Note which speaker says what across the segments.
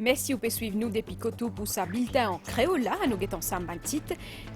Speaker 1: Merci, vous pouvez suivre nous depuis Kotou pour sa bulletin en créole là, nous guettons ça titre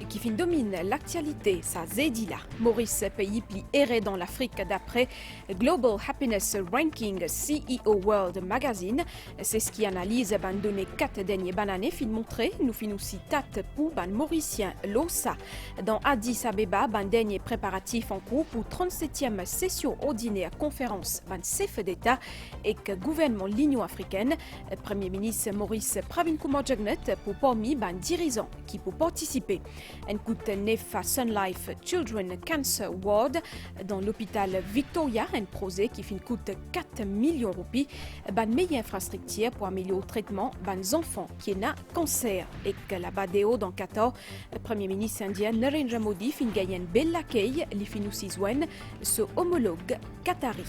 Speaker 1: qui fin domine l'actualité, ça zédi là. Maurice pays pli erré dans l'Afrique d'après Global Happiness Ranking CEO World Magazine. C'est ce qui analyse ban donné 4 derniers bananes fin montré, nous fin aussi tate pour ban mauricien l'OSA. Dans Addis Abeba, ban dernier préparatif en cours pour 37e session ordinaire conférence ban chef d'État et que gouvernement l'Union africaine, Premier ministre Maurice Pravinkuma-Jagnat pour parmi ban dirigeants qui pour participer. Un coup de neuf à Sun Life Children Cancer Ward dans l'hôpital Victoria, un projet qui fin coûte 4 millions de roupies, ban meilleure infrastructure pour améliorer le traitement ban enfants qui ont cancer et que la badéo dans 14, Premier ministre indien Narendra Modi fin gagne un bel accueil, li fin aussi joindre ce homologue qatari.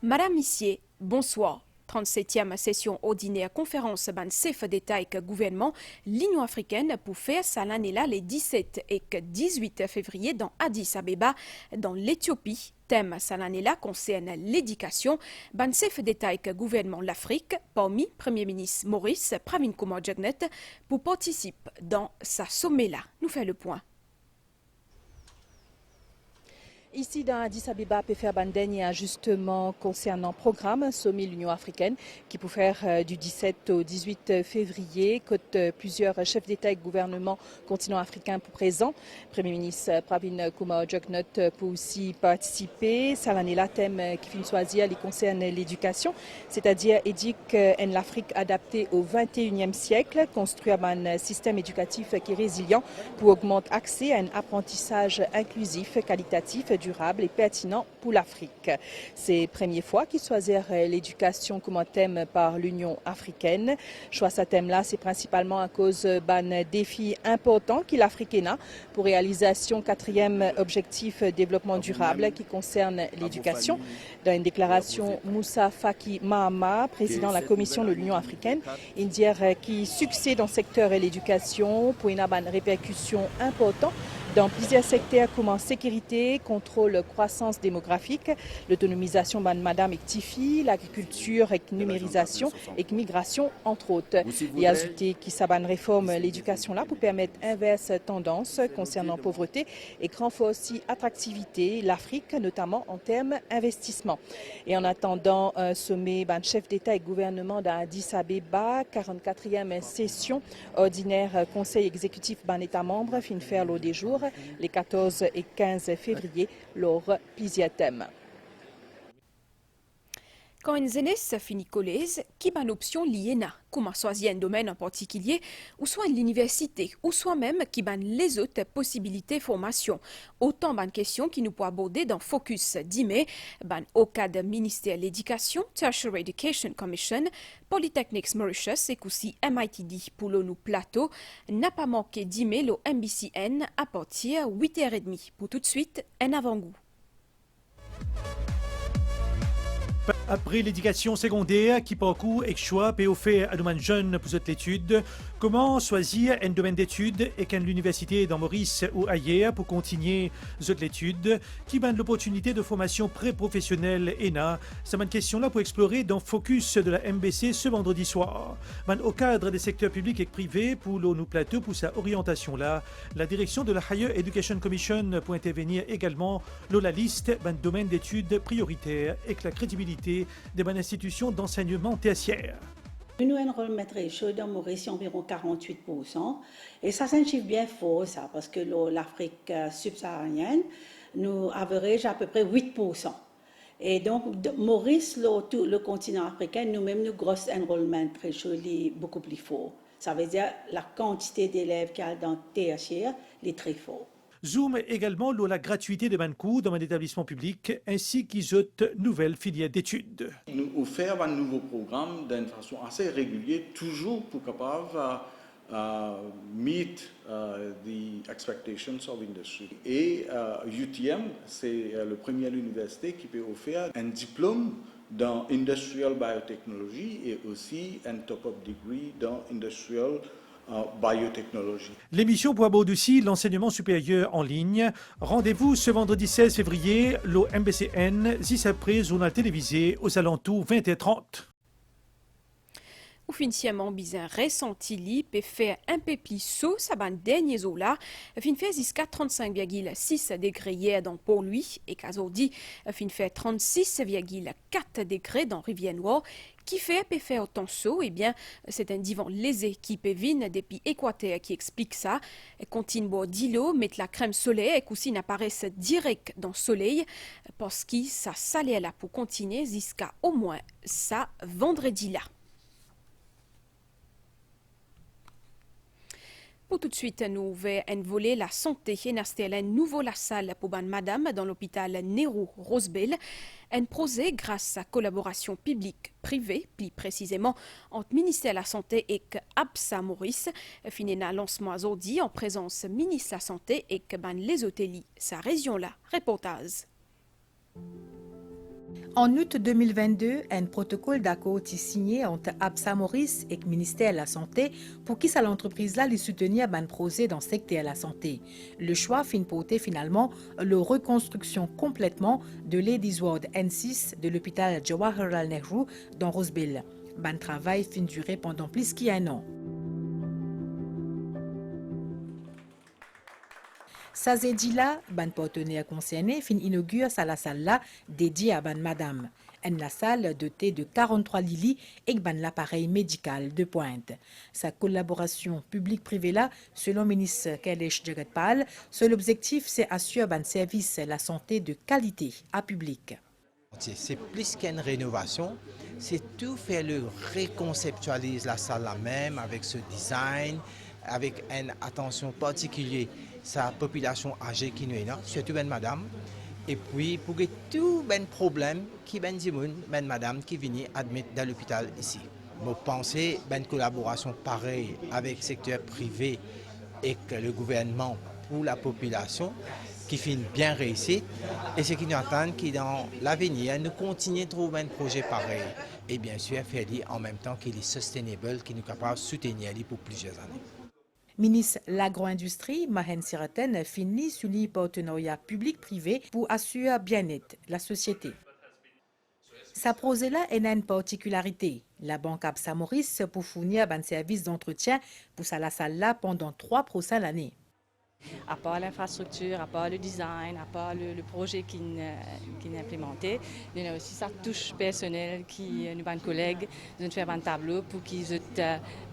Speaker 1: Madame Missier, bonsoir. 37e session ordinaire conférence ban chef d'État et gouvernement l'Union africaine pour faire ça l'année là les 17 et 18 février dans Addis Abeba dans l'Éthiopie. Thème ça l'année là concerne l'éducation. Ban chef d'État et gouvernement l'Afrique parmi Premier ministre Maurice Pravinkuma-Jagnat pour participer dans sa sommet là. Nous fait le point.
Speaker 2: Ici, dans Addis Abeba, peut faire un dernier ajustement concernant le programme Sommet l'Union africaine qui peut faire du 17 au 18 février, côté plusieurs chefs d'État et de gouvernement continent africain pour présent. Premier ministre Pravinkuma-Jagnat peut aussi participer. Ça l'année là, thème qui finit choisir les concerne l'éducation, c'est-à-dire éduquer l'Afrique adaptée au 21e siècle, construire un système éducatif qui est résilient pour augmenter l'accès à un apprentissage inclusif, qualitatif, durable et pertinent pour l'Afrique. C'est la première fois qu'ils choisirent l'éducation comme un thème par l'Union africaine. Choix ce thème-là, c'est principalement à cause d'un défi important qu'il l'Afrique a pour réalisation 4e objectif développement durable qui concerne l'éducation. Dans une déclaration, Moussa Faki Mahama, président de la Commission de l'Union africaine, il dit qu'il succès dans le secteur de l'éducation pour une répercussion importante dans plusieurs secteurs comme en sécurité, contrôle, croissance démographique, l'autonomisation de madame et Tifi, l'agriculture et numérisation et migration, entre autres. Et ajouter qu'il s'abonne réforme l'éducation là pour permettre inverse tendance concernant pauvreté et renforcer attractivité l'Afrique, notamment en termes d'investissement. Et en attendant sommet chef d'État et gouvernement d'Addis Abeba, 44e session ordinaire conseil exécutif État membre fin faire l'eau des jours les 14 et 15 février lors plusieurs thèmes.
Speaker 1: Quand une jeunesse finit collège, qui a une option liée na, comme choisir un domaine en particulier, ou soit l'université, ou soit même qui a les autres possibilités de formation. Autant de questions qui nous peuvent aborder dans Focus 10 mai, au cas de ministère de l'Éducation, Tertiary Education Commission, Polytechnics Mauritius et aussi MITD pour le nous plateau, n'a pas manqué 10 mai le MBCN à partir 8h30. Pour tout de suite, un avant-goût.
Speaker 3: Après l'éducation secondaire, qui parcourt et choix peut offrir à des jeunes pour cette étude, comment choisir un domaine d'études et qu'une université dans Maurice ou ailleurs pour continuer cette étude, qui donne l'opportunité de formation pré-professionnelle ENA. C'est une question-là pour explorer dans Focus de la MBC ce vendredi soir. Au cadre des secteurs publics et privés, pour nous plateau, pour sa orientation-là, la direction de la Higher Education Commission pour intervenir également dans la liste d'un domaine d'études prioritaire et que la crédibilité des bonnes institutions d'enseignement tertiaire.
Speaker 4: Nous enrollment ratio dans Maurice environ 48%. Et ça, c'est un chiffre bien fort, ça, parce que l'Afrique subsaharienne, nous average à peu près 8%. Et donc, Maurice, tout le continent africain, nous-mêmes, nous gros enrollment ratio beaucoup plus fort. Ça veut dire la quantité d'élèves qu'il y a dans tertiaire est très forte.
Speaker 3: Zoom également la gratuité de cours dans un établissement public ainsi qu'ils autres nouvelles filières d'études.
Speaker 5: Nous offrons un nouveau programme d'une façon assez régulière, toujours pour capable meet the expectations of industry. Et UTM, c'est la première université qui peut offrir un diplôme dans Industrial Biotechnology et aussi un top-up degree dans Industrial biotechnologie.
Speaker 3: L'émission pour aborder aussi l'enseignement supérieur en ligne. Rendez-vous ce vendredi 16 février, l'OMBCN, 10 après, journal télévisé aux alentours 20h30.
Speaker 1: Pour financièrement bizarre ressenti li peut faire un peu plus chaud ça ban dernier eaux là fin fait jusqu'à 35,6 degrés hier dans Port-Louis et qu'aujourd'hui fin fait 36,4 degrés dans Rivière-Noire qui fait peut faire autant chaud eh bien c'est un divan léger qui peut venir depuis Équateur qui explique ça continue boire d'îlot mettre la crème solaire et cousine apparaissent direct dans le soleil parce que ça salait là pour continuer jusqu'à au moins ça vendredi là. Pour tout de suite, nous allons voler la santé et installer nouveau la salle pour madame dans l'hôpital Nehru Rosebel. Un projet grâce à collaboration publique-privée, plus précisément entre ministère de la Santé et Absa Maurice. Fini un lancement aujourd'hui en présence ministre de la Santé et les hôteliers. Sa région là, reportage.
Speaker 6: En août 2022, un protocole d'accord est signé entre Absa Maurice et le ministère de la Santé pour qui l'entreprise là les soutenir un projet dans le secteur de la santé. Le choix fin porter finalement la reconstruction complètement de Ladies Ward N6 de l'hôpital Jawaharlal Nehru dans Rosebel. Le travail fin durer pendant plus qu'un an. Ça s'est dit là, ban partenaire concerné fin inaugure la salle là dédiée à ban madame. La salle dotée de 43 lits et ban l'appareil médical de pointe. Sa collaboration publique-privée là, selon ministre Kailesh Jagatpal, seul objectif c'est assurer ban service la santé de qualité à public.
Speaker 7: C'est plus qu'une rénovation, c'est tout faire le reconceptualiser la salle là même avec ce design, avec une attention particulière sa population âgée qui nous est là, surtout ben madame, et puis pour que tout ben problème qui ben dimoun ben madame qui vient admettre dans l'hôpital ici. Je pense ben collaboration pareille avec le secteur privé et le gouvernement pour la population qui finit bien réussi et ce qui nous attend qui dans l'avenir nous continuer de trouver un projet pareil et bien sûr faire en même temps qu'il est sustainable, qui nous capable de soutenir pour plusieurs années.
Speaker 6: Ministre de l'Agro-Industrie, Mahen Siraten, finit sur les partenariats public-privé pour assurer bien-être la société. Sa projet-là a une particularité. La banque Absa Maurice pour fournir un service d'entretien pour la salle là pendant 3 prochaines années.
Speaker 8: À part l'infrastructure, à part le design, à part le projet qui est implémenté, il y a aussi sa touche personnelle qui nous, nos collègues, nous fait un tableau pour qu'ils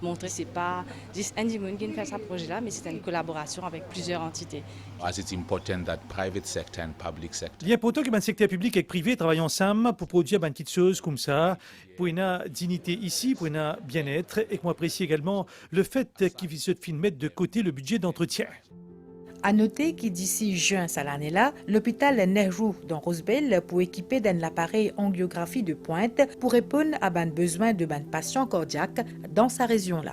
Speaker 8: montrent que ce n'est pas juste un individu qui fait ce projet-là, mais c'est une collaboration avec plusieurs entités.
Speaker 9: As it's important that private sector and public sector.
Speaker 3: Il est important que le secteur public et le privé travaillent ensemble pour produire des petites choses comme ça, pour une dignité ici, pour une bien-être, et que moi apprécie également le fait qu'ils se mettre de côté le budget d'entretien.
Speaker 6: À noter que d'ici juin cette année-là, l'hôpital Nehru dans Rosebel pour équiper d'un appareil angiographie de pointe pour répondre à un besoin de patients cardiaques dans sa région-là.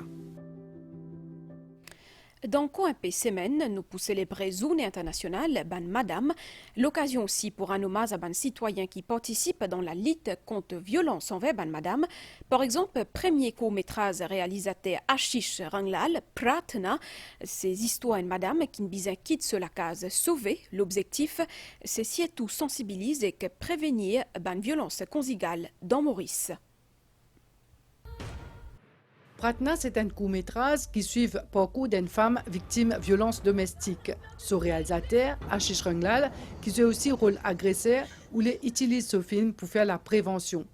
Speaker 1: Dans un peu semaine, nous pour célébrer Journée internationale ban madame, l'occasion aussi pour un hommage à ban citoyens qui participent dans la lutte contre violence envers ban madame. Par exemple, premier court-métrage réalisateur Ashish Ranglal, Pratna, ces histoires de madame qui ne bisent quitte sur la case sauver. L'objectif, c'est surtout sensibiliser et prévenir ban violence conjugale dans Maurice.
Speaker 10: Pratna, c'est un court-métrage qui suit le parcours d'une femme victime de violences domestiques. Son réalisateur, Ashish Ranglal, qui joue aussi le rôle agresseur, où il utilise ce film pour faire la prévention.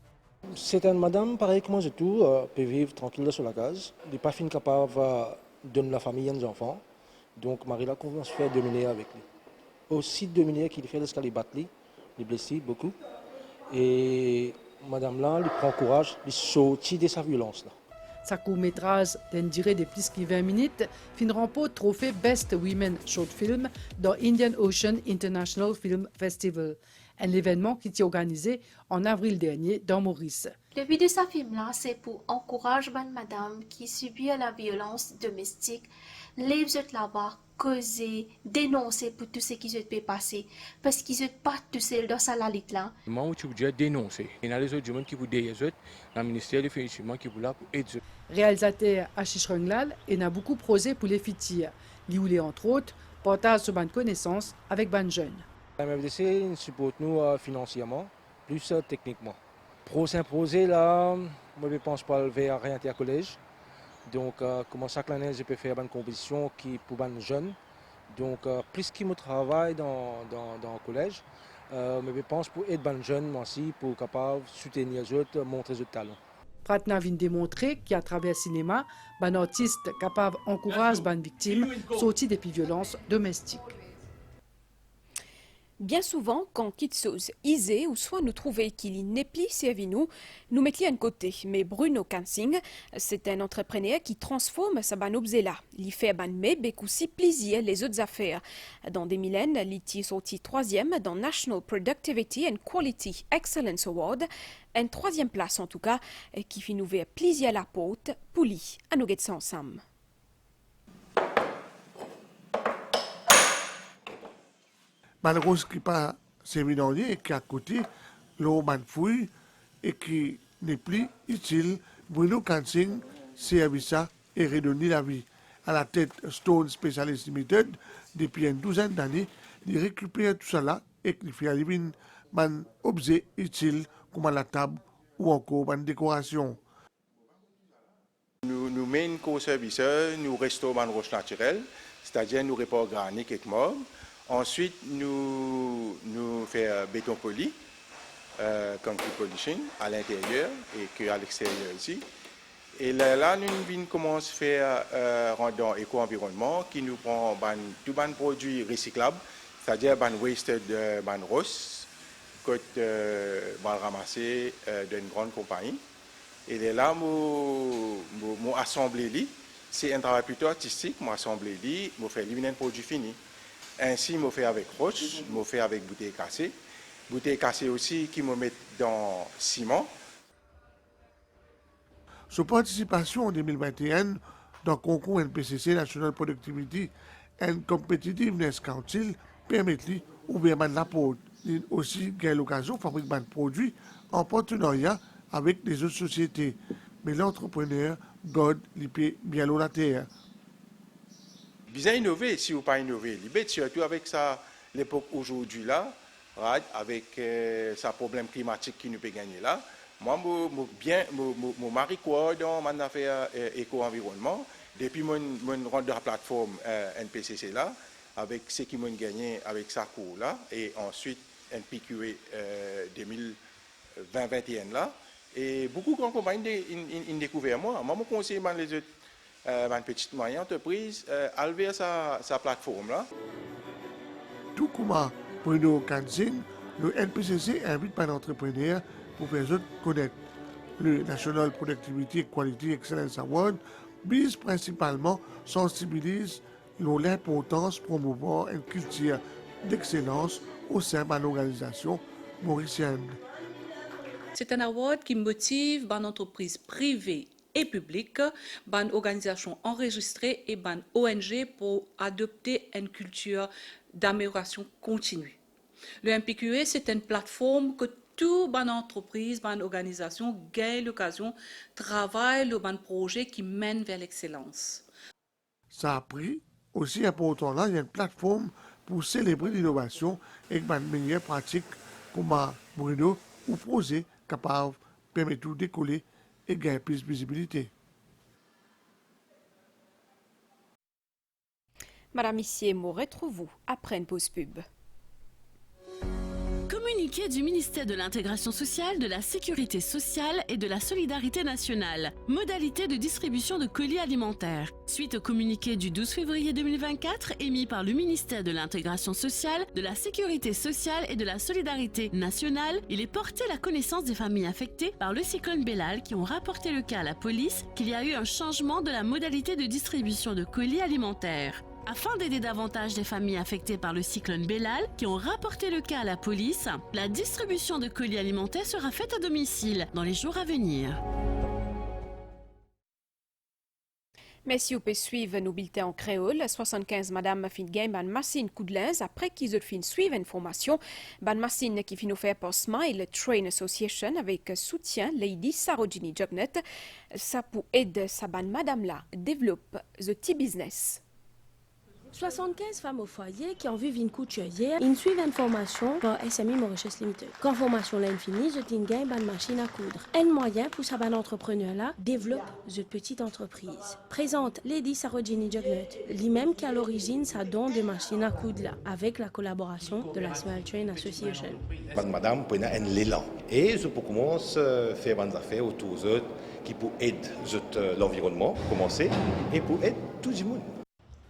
Speaker 11: C'est une madame, pareil que moi, j'ai tout, peut vivre tranquille sur la case. Elle n'est pas capable de donner la famille et les enfants. Donc, Marie-là commence à se faire dominer avec lui. Aussi dominer qu'il fait l'escalier battre, il blesse beaucoup. Et madame-là, lui prend courage, lui sortit de sa violence.
Speaker 10: Sa court-métrage d'une durée de plus de 20 minutes fin remporte trophée Best Women Short Film dans Indian Ocean International Film Festival, un événement qui est organisé en avril dernier dans Maurice.
Speaker 12: Le but de ce film-là, c'est pour encourager une madame qui subit la violence domestique, les autres là-bas, causer, dénoncer pour tout ce qui se peut passer, parce qu'ils ne sont pas tout seuls dans sa lalite-là.
Speaker 13: Moi, je veux dénoncer. Il y a les autres gens qui vous disent, le ministère de financement qui vous là pour aider.
Speaker 10: Réalisateur Ashish Ranglal a beaucoup de projets pour les filles. Il voulait entre autres partager sur bonne connaissance avec les jeunes.
Speaker 11: La MFDC supporte nous financièrement, plus techniquement. Prochain projet là, moi je pense pas vers orienter à collège. Donc, comment chaque année, je peux faire une compétition qui pour les jeunes. Donc, plus qu'ils me travaillent dans le collège, mais je pense pour aider les jeunes moi aussi, pour capable soutenir les autres, montrer leurs talents.
Speaker 10: Pratna vient démontrer qu'à travers le cinéma, un artiste capable d'encourager les victimes sortir des violences domestiques.
Speaker 1: Bien souvent, quand quelque chose isé ou soit nous trouver qu'il n'est plus servi nous mettons de côté. Mais Bruno Kansing, c'est un entrepreneur qui transforme sa ban objet là. Il fait ban mais aussi plaisir les autres affaires. Dans des millénaires, il est sorti 3e dans National Productivity and Quality Excellence Award, une 3e place en tout cas, qui fait nous faire plaisir à la porte pour lui à nous guetter ensemble.
Speaker 14: Malheureusement, qui n'est pas servi dans et qui est à côté, l'eau fouille et qui n'est plus utile. Bruno Kansing service ça et redonner la vie. À la tête Stone Specialist Limited, depuis une douzaine d'années, il récupère tout ça là et il fait arriver un objet utile comme la table ou encore une décoration.
Speaker 15: Nous mettons co-serviceurs, nous restaurons les roches naturelles, c'est-à-dire nous réparons granique et morts. Ensuite, nous faisons béton poli, concrete polishing à l'intérieur et à l'extérieur ici. Et là, nous commençons à faire dans l'éco-environnement qui nous prend tout les produits recyclables, c'est-à-dire les wasted de roches, que ramassés d'une grande compagnie. Et là, nous assemblé. C'est un travail plutôt artistique, moi assemblé, je fais éliminer un produit fini. Ainsi, je fais avec roche, je fais avec bouteilles cassées. Bouteilles cassées aussi qui me mettent dans ciment.
Speaker 14: Sa participation en 2021 dans le concours NPCC National Productivity and Competitiveness Council permet d'ouvrir la porte. Il aussi gagne l'occasion de fabriquer des produits en partenariat avec les autres sociétés. Mais l'entrepreneur garde l'IP bien loin la terre.
Speaker 15: Bien innover, si vous pas innover, surtout avec l'époque aujourd'hui là, avec ce problème climatique qui nous peut gagner là. Moi, je marie quoi dans mon affaire éco-environnement. Depuis mon rentre dans la plateforme NPCC là, avec ce qui m'a gagné avec sa cours là, et ensuite NPQA 2020-2021 là. Et beaucoup de grandes compagnies ont découvert moi. Moi, je conseille les autres. Une petite moyenne entreprise à lever sa plateforme là.
Speaker 14: Tout comme Bruno Kansing, le NPCC invite les entrepreneurs pour faire connaître. Le National Productivity and Quality Excellence Award vise principalement sensibiliser l'importance de promouvoir une culture d'excellence au sein de l'organisation mauricienne.
Speaker 16: C'est un award qui motive les entreprises privées et publiques, ban organisations enregistrées et ban ONG pour adopter une culture d'amélioration continue. Le MPQA, c'est une plateforme que toute ban entreprise, ban organisation gagne l'occasion de travailler sur ban projet qui mène vers l'excellence.
Speaker 14: Ça a pris aussi important là, il y a une plateforme pour célébrer l'innovation et ban meilleures pratiques comme Bruno ou projet capable permettre de décoller et gagner plus de visibilité.
Speaker 1: Madame Issier, nous retrouvons après une pause pub.
Speaker 17: Communiqué du ministère de l'Intégration sociale, de la Sécurité sociale et de la Solidarité nationale. Modalité de distribution de colis alimentaires. Suite au communiqué du 12 février 2024 émis par le ministère de l'Intégration sociale, de la Sécurité sociale et de la Solidarité nationale, il est porté à la connaissance des familles affectées par le cyclone Bellal qui ont rapporté le cas à la police qu'il y a eu un changement de la modalité de distribution de colis alimentaires. Afin d'aider davantage les familles affectées par le cyclone Bellal qui ont rapporté le cas à la police, la distribution de colis alimentaires sera faite à domicile dans les jours à venir.
Speaker 1: Merci, vous pouvez suivre nos bulletins en créole. 75 Madame fin gain ban machine coup de lins après qu'ils ont fin suivre une formation. Ban machine qui fin offert par Smile Train Association avec soutien Lady Sarojini Jognet. Ça pour aider sa ban Madame là développe the tea business.
Speaker 18: 75 femmes au foyer qui ont vu une couturière, ils suivent une formation par SMI Mauritius Limited. Quand formation là finie, je gagne une machine à coudre. Un moyen pour ça entrepreneur là développe une petite entreprise. Présente Lady Sarojini Jugnut, lui-même qui à l'origine sa don de machine à coudre là, avec la collaboration de la Smile Train Association.
Speaker 19: Madame, pour un l'élan. Et je peux commencer à faire des affaires autour d'eux qui pour aider l'environnement, pour commencer, et pour aider tout le monde.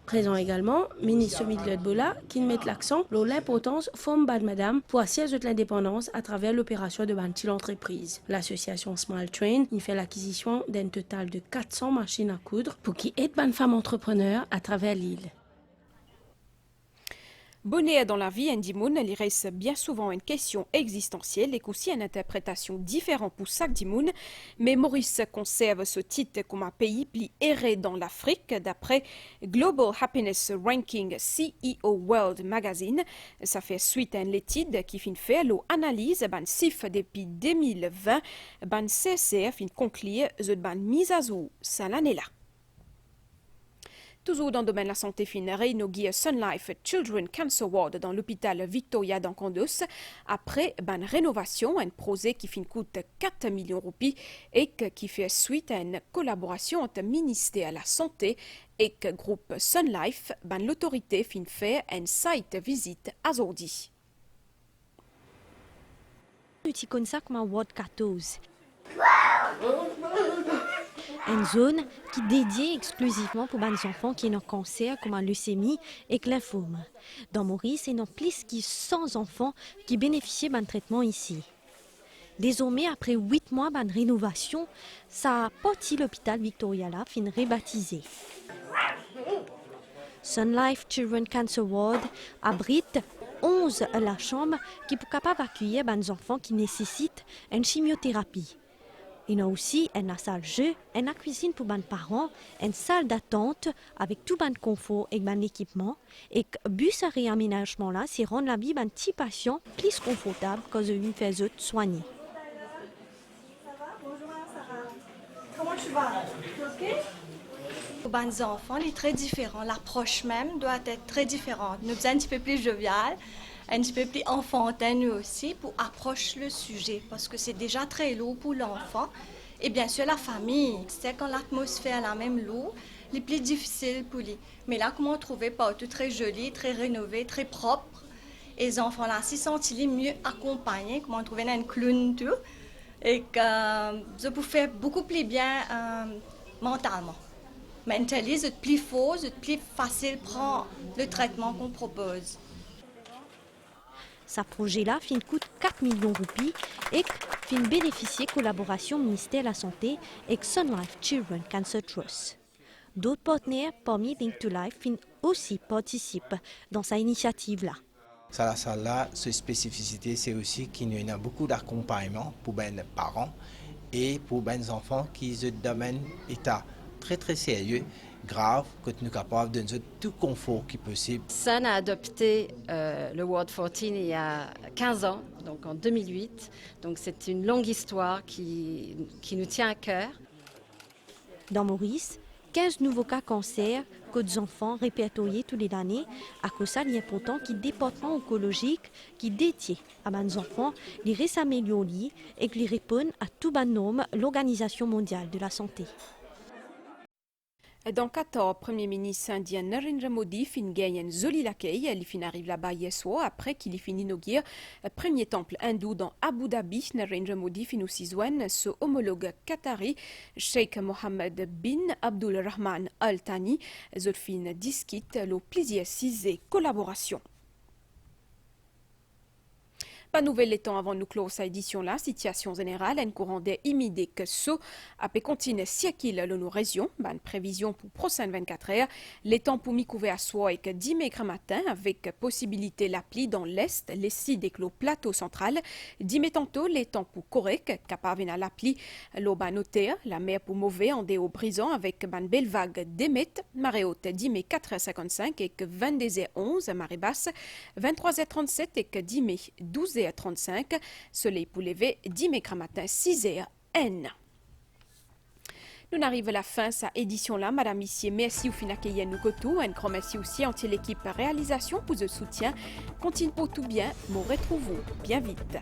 Speaker 18: Présent également, ministre Midlet Bola, qui met l'accent sur l'importance forme Bad Madame pour assurer l'indépendance à travers l'opération de Bantil Entreprise. L'association Smile Train y fait l'acquisition d'un total de 400 machines à coudre pour qui aide bonnes femmes entrepreneurs à travers l'île.
Speaker 1: Bonnet dans la vie, Andy Moon, il reste bien souvent une question existentielle et aussi une interprétation différente pour chaque Moon. Mais Maurice conserve ce titre comme un pays plus erré dans l'Afrique d'après Global Happiness Ranking CEO World Magazine. Ça fait suite à une étude qui fin fait l'analyse ban chiffre depuis 2020. Ban CCR fin conclure the ban mise à jour ça l'année là. Toujours dans le domaine de la santé fin réinaugure Sun Life Children Cancer Ward dans l'hôpital Victoria d'Ancondos après une rénovation, un projet qui fin coûte 4 millions de roupies et qui fait suite à une collaboration entre le ministère de la Santé et le groupe Sun Life. L'autorité fin fait une site visite à Zordi.
Speaker 20: Tu connais ça comme un Ward 14. Une zone qui est dédiée exclusivement pour les enfants qui ont un cancer comme la leucémie et le lymphome. Dans Maurice, il y a plus de 100 enfants qui bénéficient d'un traitement ici. Désormais, après 8 mois de rénovation, ça a parti l'hôpital Victoria là, fin rebaptisé. Sun Life Children Cancer Ward abrite 11 la chambre qui sont capables d'accueillir les enfants qui nécessitent une chimiothérapie. Il y a aussi une salle de jeu, une cuisine pour les parents, une salle d'attente avec tout le confort et l'équipement. Et le but de ce réaménagement-là, c'est rendre la vie d'un petit patient plus confortable quand ils fait soigner.
Speaker 21: Bonjour Sarah. Comment tu vas? Pour les enfants, il est très différent. L'approche même doit être très différente. Nous sommes un petit peu plus jovial, un petit peu plus enfantin nous aussi pour approcher le sujet parce que c'est déjà très lourd pour l'enfant et bien sûr la famille. C'est quand l'atmosphère est la même lourde, les plus difficile pour lui. Mais là, comment trouver partout très joli, très rénové, très propre. Et les enfants là, s'y sentent mieux accompagnés, comment trouver un clown tout et que ça peut faire beaucoup plus bien mentalement. Mentalement, c'est plus fort, c'est plus facile de prendre le traitement qu'on propose.
Speaker 20: Ce projet-là coûte 4 millions de roupies et fin bénéficier de collaboration ministère de la Santé et Sun Life Children Cancer Trust. D'autres partenaires parmi Link to Life aussi participent dans cette initiative-là.
Speaker 7: Ça, cette spécificité, c'est aussi qu'il y a beaucoup d'accompagnement pour les parents et pour les enfants qui ont un domaine état très très sérieux, grave, que nous sommes capables de donner tout confort qui est possible.
Speaker 22: Sun a adopté le Ward 14 il y a 15 ans, donc en 2008. Donc c'est une longue histoire qui nous tient à cœur.
Speaker 20: Dans Maurice, 15 nouveaux cas cancer que des enfants répertoriés tous les années. À cause de ça, il est important que le département oncologique qui détient à les enfants les s'améliore et qu'ils répondent à tout les normes de l'Organisation mondiale de la santé.
Speaker 1: Dans 14, Premier ministre indien Narendra Modi fin gagne un joli accueil. Il fin arrive là-bas hier soir après qu'il fin inaugure le premier temple hindou dans Abu Dhabi. Narendra Modi fin aussi joindre ce homologue qatari Sheikh Mohammed bin Abdul Rahman Al Thani. Ils fin discutent le plaisir cisé collaboration. Pas nouvelle étant avant nous clore cette édition-là, situation générale, un courant d'air immédiat que ce a pu continuer siècle dans nos régions. Bonne prévision pour prochaines 24 heures. Les temps pour m'y couvrir à soi et que 10 mai matin avec possibilité l'appli dans l'est, les sites et le plateau central. 10 mai tantôt, les temps pour correct, capable à l'appli, l'eau notaire, la mer pour mauvais en déo brisant avec une belle vague d'émet, marée haute 10 mai 4h55 et que 22h11, marée basse, 23h37 et que 10 mai 12h35, soleil pour lever 10 mai matin 6h N. Nous arrivons à la fin de cette édition-là. Madame Missier, merci au fin d'accueillir nous tout. Un grand merci aussi à l'équipe réalisation pour le soutien. Continue pour tout bien. Nous retrouvons bien vite.